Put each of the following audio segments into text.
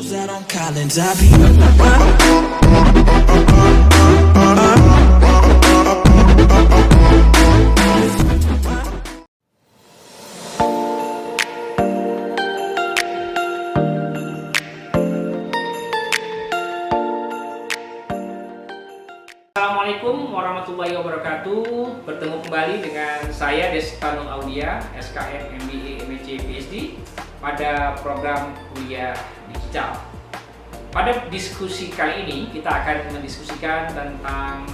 Goes out on Collins, I be. Assalamualaikum warahmatullahi wabarakatuh. Bertemu kembali dengan saya Destanul Aulia, SKM MBA MSc PhD pada program kuliah digital. Pada diskusi kali ini kita akan mendiskusikan tentang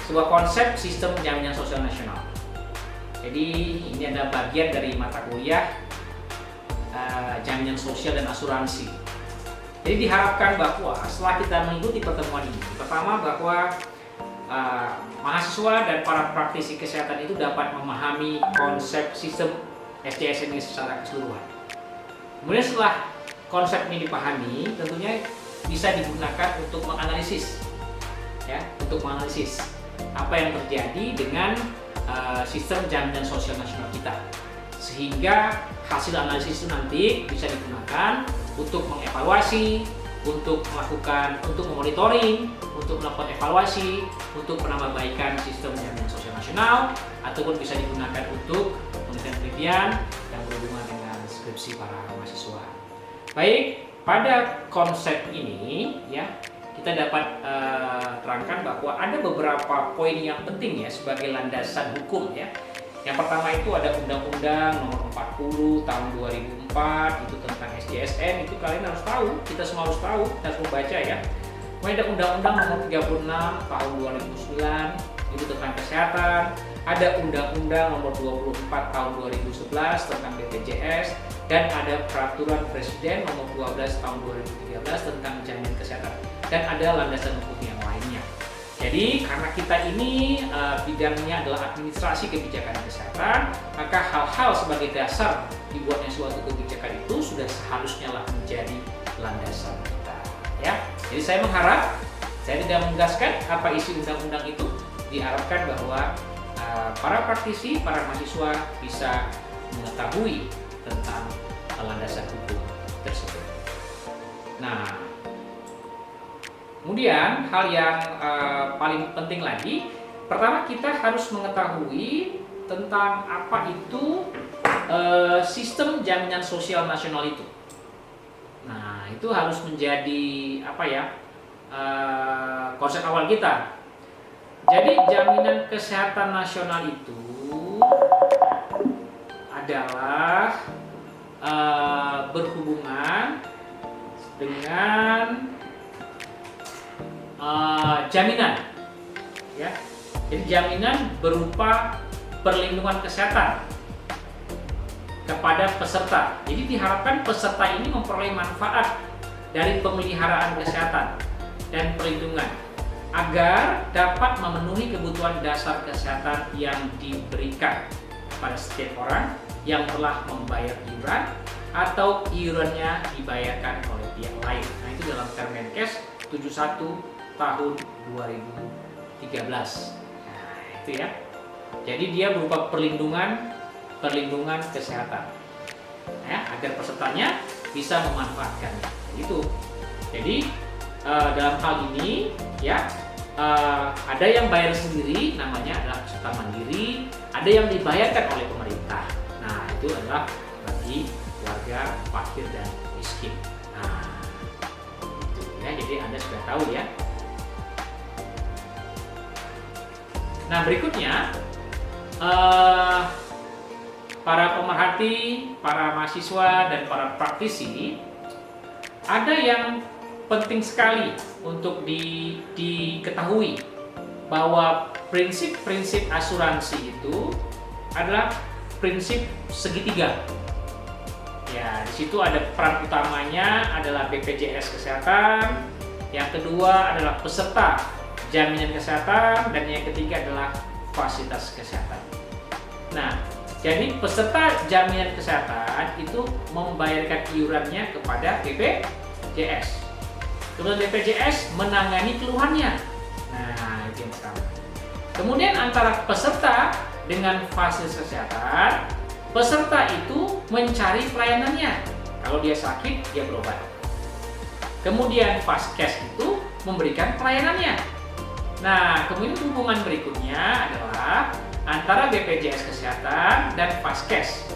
sebuah konsep sistem jaminan sosial nasional. Jadi ini adalah bagian dari mata kuliah jaminan sosial dan asuransi. Jadi diharapkan bahwa setelah kita mengikuti pertemuan ini, pertama bahwa mahasiswa dan para praktisi kesehatan itu dapat memahami konsep sistem SJSN ini secara keseluruhan. Kemudian setelah konsep ini dipahami, tentunya bisa digunakan untuk menganalisis, apa yang terjadi dengan sistem jaminan sosial nasional kita, sehingga hasil analisis itu nanti bisa digunakan untuk mengevaluasi, untuk memonitoring, untuk melakukan evaluasi, untuk penambahbaikan sistem jaminan sosial nasional, ataupun bisa digunakan untuk penelitian yang berhubungan dengan skripsi para mahasiswa. Baik, pada konsep ini ya kita dapat terangkan bahwa ada beberapa poin yang penting ya sebagai landasan hukum ya. Yang pertama itu ada Undang-Undang Nomor 40 Tahun 2004 itu tentang SJSN, itu kalian harus tahu, kita semua harus tahu, kita harus membaca ya. Kemudian ada Undang-Undang Nomor 36 Tahun 2009 itu tentang kesehatan, ada Undang-Undang Nomor 24 Tahun 2011 tentang BPJS, dan ada Peraturan Presiden Nomor 12 Tahun 2013 tentang jaminan kesehatan, dan ada landasan hukum yang lainnya. Jadi karena kita ini bidangnya adalah administrasi kebijakan kesehatan, maka hal-hal sebagai dasar dibuatnya suatu kebijakan itu sudah seharusnya lah menjadi landasan kita. Ya, jadi saya mengharap, saya tidak menegaskan apa isi undang-undang itu, diharapkan bahwa para praktisi, para mahasiswa bisa mengetahui tentang landasan hukum tersebut. Nah, kemudian hal yang paling penting lagi, pertama kita harus mengetahui tentang apa itu sistem jaminan sosial nasional itu. Nah, itu harus menjadi konsep awal kita. Jadi jaminan kesehatan nasional itu adalah berhubungan dengan jaminan, ya. Jadi jaminan berupa perlindungan kesehatan kepada peserta. Jadi diharapkan peserta ini memperoleh manfaat dari pemeliharaan kesehatan dan perlindungan agar dapat memenuhi kebutuhan dasar kesehatan yang diberikan kepada setiap orang yang telah membayar iuran atau iurannya dibayarkan oleh pihak lain. Nah, itu dalam Permenkes 71 tahun 2013. Nah, itu ya. Jadi dia berupa perlindungan kesehatan. Ya, agar pesertanya bisa memanfaatkannya. Itu. Jadi dalam hal ini ya ada yang bayar sendiri, namanya adalah peserta mandiri, ada yang dibayarkan oleh pemerintah. Nah, itu adalah bagi warga fakir dan miskin. Nah, itu ya. Jadi Anda sudah tahu ya. Nah, berikutnya para pemerhati, para mahasiswa, dan para praktisi, ada yang penting sekali untuk diketahui bahwa prinsip-prinsip asuransi itu adalah prinsip segitiga. Ya, di situ ada peran utamanya adalah BPJS Kesehatan, yang kedua adalah peserta jaminan kesehatan, dan yang ketiga adalah fasilitas kesehatan. Nah, jadi peserta jaminan kesehatan itu membayarkan iurannya kepada BPJS. Kemudian BPJS menangani keluhannya. Nah, itu yang pertama. Kemudian antara peserta dengan fasilitas kesehatan, peserta itu mencari pelayanannya. Kalau dia sakit, dia berobat. Kemudian Faskes itu memberikan pelayanannya. Nah, kemudian hubungan berikutnya adalah antara BPJS Kesehatan dan Faskes.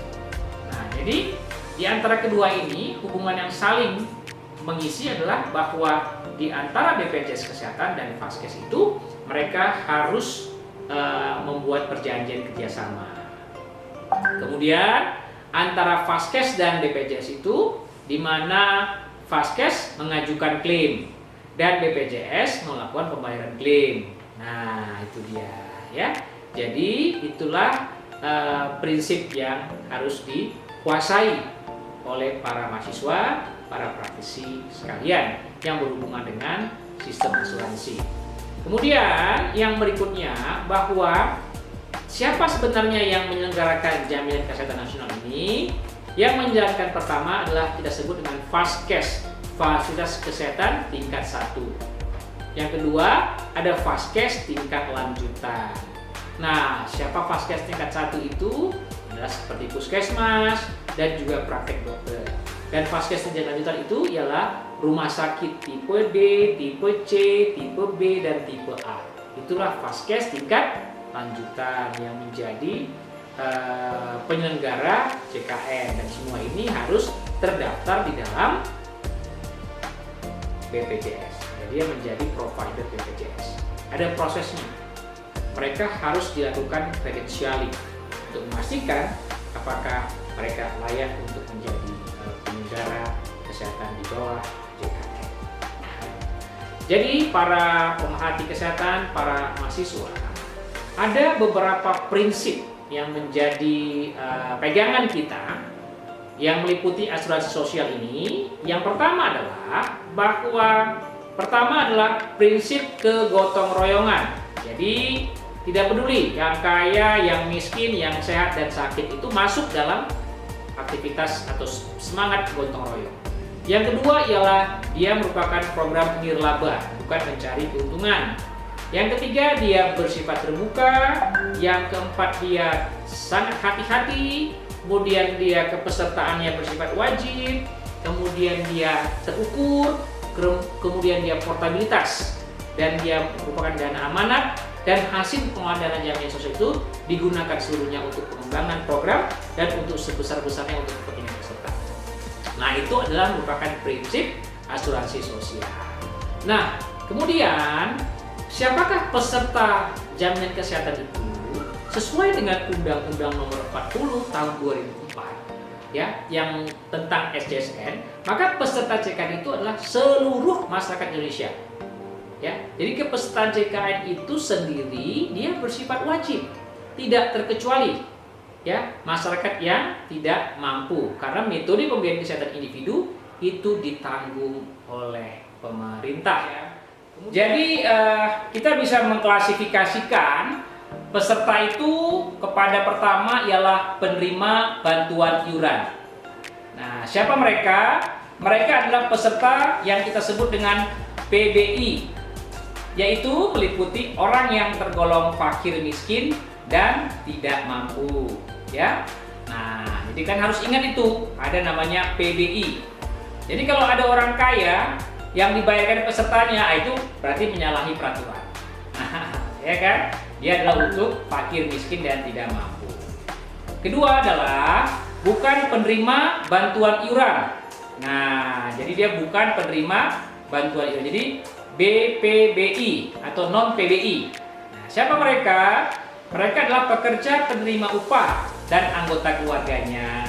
Nah, jadi di antara kedua ini hubungan yang saling mengisi adalah bahwa di antara BPJS Kesehatan dan Faskes itu mereka harus membuat perjanjian kerjasama. Kemudian antara Faskes dan BPJS itu di mana Faskes mengajukan klaim dan BPJS melakukan pembayaran klaim. Nah, itu dia ya. Jadi itulah prinsip yang harus dikuasai oleh para mahasiswa, para praktisi sekalian yang berhubungan dengan sistem asuransi. Kemudian yang berikutnya bahwa siapa sebenarnya yang menyelenggarakan jaminan kesehatan nasional ini? Yang menjalankan pertama adalah kita sebut dengan Faskes, fasilitas kesehatan tingkat 1. Yang kedua ada Faskes tingkat lanjutan. Nah, siapa Faskes tingkat 1 itu? Adalah seperti puskesmas dan juga praktek dokter. Dan Faskes tingkat lanjutan itu ialah rumah sakit tipe D, tipe C, tipe B, dan tipe A. Itulah Faskes tingkat lanjutan yang menjadi penyelenggara JKN, dan semua ini harus terdaftar di dalam BPJS. Jadi dia menjadi provider BPJS. Ada prosesnya. Mereka harus dilakukan credentialing untuk memastikan apakah mereka layak untuk menjadi penyelenggara kesehatan di bawah JKN. Jadi para pemerhati kesehatan, para mahasiswa, ada beberapa prinsip yang menjadi pegangan kita yang meliputi asuransi sosial ini. Yang pertama adalah prinsip kegotong royongan. Jadi tidak peduli yang kaya, yang miskin, yang sehat dan sakit itu masuk dalam aktivitas atau semangat gotong royong. Yang kedua ialah dia merupakan program nirlaba, bukan mencari keuntungan. Yang ketiga, dia bersifat terbuka. Yang keempat, dia sangat hati-hati. Kemudian dia kepesertaannya bersifat wajib. Kemudian dia terukur. Kemudian dia portabilitas. Dan dia merupakan dana amanat. Dan hasil pengelolaan dana jaminan sosial itu digunakan seluruhnya untuk pengembangan program dan untuk sebesar-besarnya untuk kepentingan peserta. Nah, itu adalah merupakan prinsip asuransi sosial. Nah, kemudian siapakah peserta jaminan kesehatan itu? Sesuai dengan Undang-Undang Nomor 40 Tahun 2004 ya, yang tentang SJSN, maka peserta JKN itu adalah seluruh masyarakat Indonesia. Ya, jadi kepesertaan JKN itu sendiri dia bersifat wajib, tidak terkecuali ya masyarakat yang tidak mampu, karena metode pembiayaan kesehatan individu itu ditanggung oleh pemerintah ya. Jadi kita bisa mengklasifikasikan peserta itu kepada pertama ialah penerima bantuan iuran. Nah, siapa mereka? Mereka adalah peserta yang kita sebut dengan PBI, yaitu meliputi orang yang tergolong fakir miskin dan tidak mampu ya. Nah, jadi kan harus ingat itu ada namanya PBI. Jadi kalau ada orang kaya yang dibayarkan pesertanya, itu berarti menyalahi peraturan. Ya kan? Dia adalah untuk fakir, miskin, dan tidak mampu. Kedua adalah bukan penerima bantuan iuran. Nah, jadi dia bukan penerima bantuan iuran. Jadi BPBI atau non PBI. Nah, siapa mereka? Mereka adalah pekerja penerima upah dan anggota keluarganya.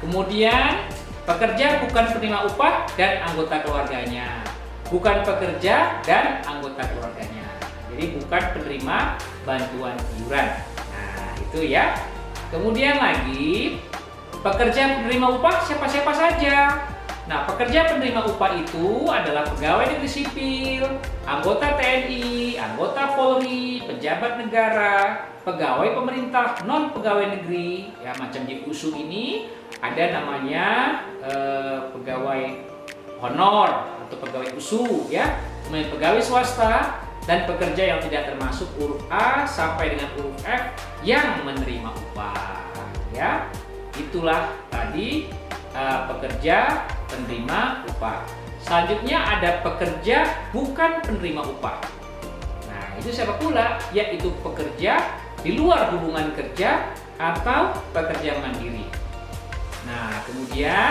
Kemudian pekerja bukan penerima upah dan anggota keluarganya. Bukan pekerja dan anggota keluarganya. Jadi bukan penerima bantuan iuran. Nah, itu ya. Kemudian lagi pekerja penerima upah siapa-siapa saja. Nah, pekerja penerima upah itu adalah pegawai negeri sipil, anggota TNI, anggota Polri, pejabat negara, pegawai pemerintah, non pegawai negeri, ya macam di USU ini ada namanya pegawai honor atau pegawai USU ya, kemudian pegawai swasta dan pekerja yang tidak termasuk huruf A sampai dengan huruf F yang menerima upah ya. Itulah tadi pekerja penerima upah. Selanjutnya ada pekerja bukan penerima upah. Nah, itu siapa pula? Yaitu pekerja di luar hubungan kerja atau pekerja mandiri. Nah, kemudian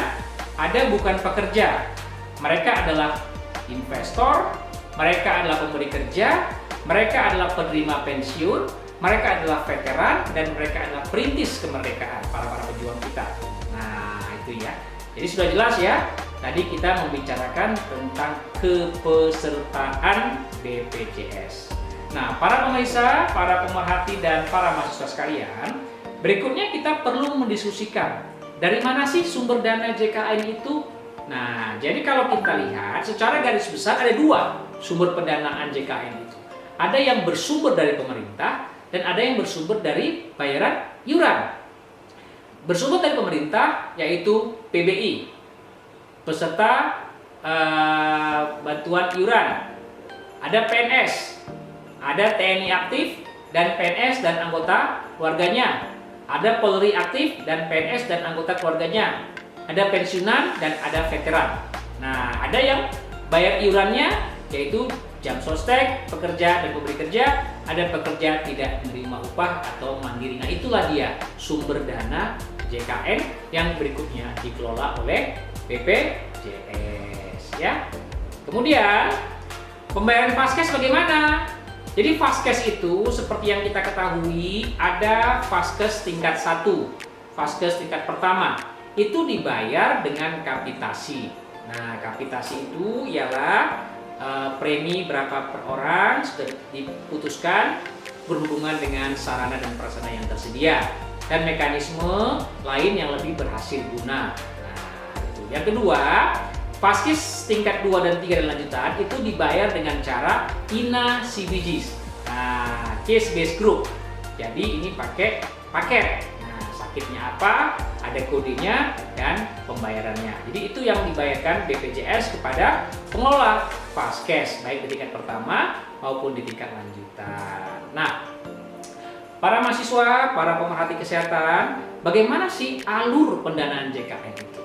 ada bukan pekerja. Mereka adalah investor, mereka adalah pemberi kerja, mereka adalah penerima pensiun, mereka adalah veteran, dan mereka adalah perintis kemerdekaan, para pejuang kita. Nah, itu ya. Jadi sudah jelas ya, tadi kita membicarakan tentang kepesertaan BPJS. Nah, para pemirsa, para pemerhati, dan para mahasiswa sekalian, berikutnya kita perlu mendiskusikan dari mana sih sumber dana JKN itu. Nah, jadi kalau kita lihat secara garis besar ada dua sumber pendanaan JKN itu. Ada yang bersumber dari pemerintah dan ada yang bersumber dari bayaran iuran. Bersumber dari pemerintah yaitu PBI, peserta bantuan iuran. Ada PNS, ada TNI aktif dan PNS dan anggota keluarganya. Ada Polri aktif dan PNS dan anggota keluarganya. Ada pensiunan dan ada veteran. Nah, ada yang bayar iurannya yaitu jam sostek, pekerja dan pemberi kerja. Ada pekerja tidak menerima upah atau mandiri. Nah, itulah dia sumber dana JKN yang berikutnya dikelola oleh BPJS ya. Kemudian pembayaran Vaskes bagaimana? Jadi Vaskes itu seperti yang kita ketahui ada Vaskes tingkat 1, Vaskes tingkat pertama itu dibayar dengan kapitasi. Nah, kapitasi itu ialah premi berapa per orang sudah diputuskan berhubungan dengan sarana dan prasarana yang tersedia dan mekanisme lain yang lebih berhasil guna. Nah, itu. Yang kedua, Vaskes tingkat 2 dan 3 dan lanjutan itu dibayar dengan cara INA CBGs. Nah, case based group. Jadi ini pakai paket. Nah, sakitnya apa? Ada kodenya dan pembayarannya. Jadi itu yang dibayarkan BPJS kepada pengelola Vaskes baik di tingkat pertama maupun di tingkat lanjutan. Nah, para mahasiswa, para pemerhati kesehatan, bagaimana sih alur pendanaan JKN itu?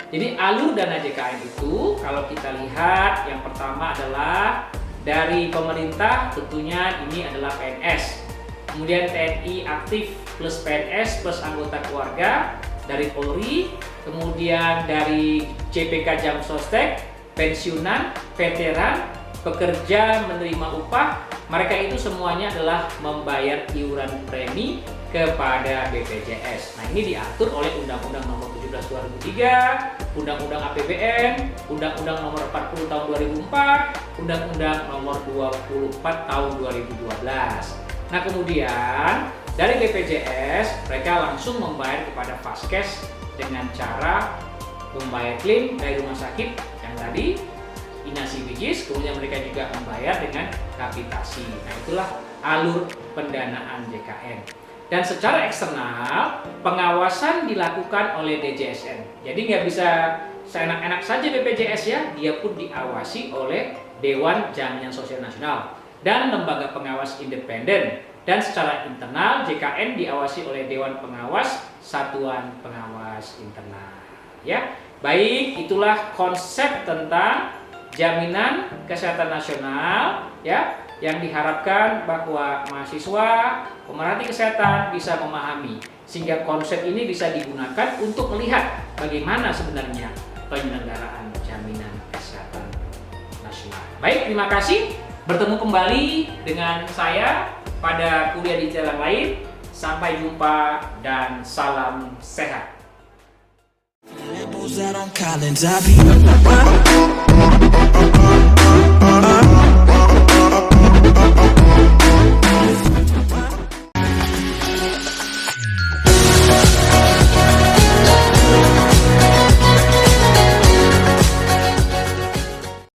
Jadi alur dana JKN itu kalau kita lihat yang pertama adalah dari pemerintah, tentunya ini adalah PNS. Kemudian TNI aktif plus PNS plus anggota keluarga, dari Polri, kemudian dari CPK Jam Sostek, pensiunan, veteran, pekerja menerima upah. Mereka itu semuanya adalah membayar iuran premi kepada BPJS. Nah, ini diatur oleh Undang-Undang Nomor 17 2003, Undang-Undang APBN, Undang-Undang Nomor 40 Tahun 2004, Undang-Undang Nomor 24 Tahun 2012. Nah, kemudian dari BPJS mereka langsung membayar kepada Vaskes dengan cara membayar klaim dari rumah sakit yang tadi INA CBGs, kemudian mereka juga membayar dengan kapitasi. Nah, itulah alur pendanaan JKN. Dan secara eksternal, pengawasan dilakukan oleh DJSN. Jadi nggak bisa seenak-enak saja BPJS ya, dia pun diawasi oleh Dewan Jaminan Sosial Nasional dan lembaga pengawas independen. Dan secara internal, JKN diawasi oleh Dewan Pengawas Satuan Pengawas Internal. Ya, baik, itulah konsep tentang jaminan kesehatan nasional ya, yang diharapkan bahwa mahasiswa pemerhati kesehatan bisa memahami sehingga konsep ini bisa digunakan untuk melihat bagaimana sebenarnya penyelenggaraan jaminan kesehatan nasional. Baik, terima kasih. Bertemu kembali dengan saya pada kuliah digital yang lain. Sampai jumpa dan salam sehat. Rebels out on Collins, I be